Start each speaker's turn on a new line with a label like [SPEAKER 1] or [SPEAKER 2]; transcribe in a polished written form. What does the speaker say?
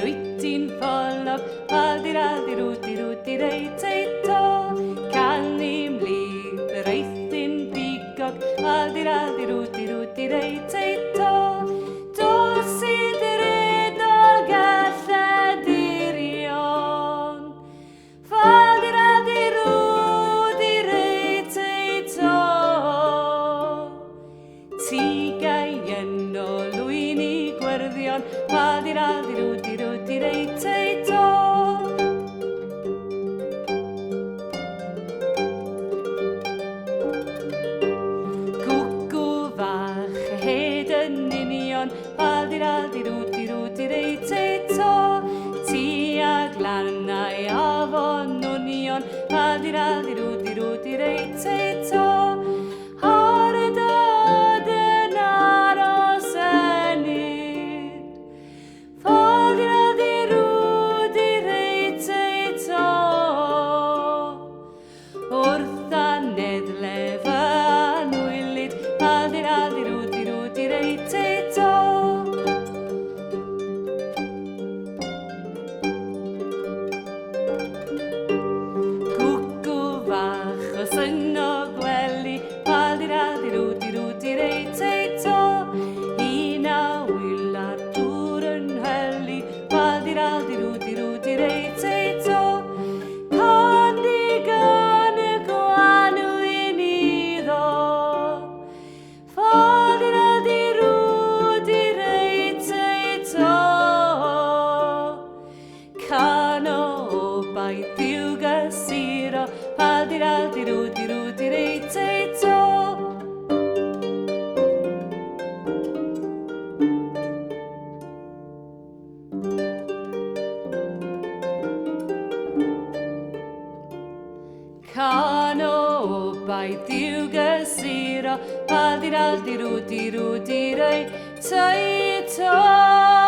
[SPEAKER 1] Ruitin fallak, aldi ruti ruti rei teito. Kalnim li, reithin pikak, aldi ruti ruti rei teito. Dosidere dolgalla dirion. Faldi ruti rei teito. Tigaien o luini guardian, faldi ruti rei teito. Faldi ruti rei teito. Tia glanai avon union, faldi ruti rei teito. Harda denaro senit, faldi ruti rei teito. Wrtha nedlefa anwylit, faldi ruti rei teito. Ruti rei teito. Ina willa turen helli, faldi ruti rei teito. Candigane guanu inido, faldi ruti rei teito. Cano bai tiuga sira, faldi ruti rei teito. Cano bai tiuga sira, faldi ruti rei teito.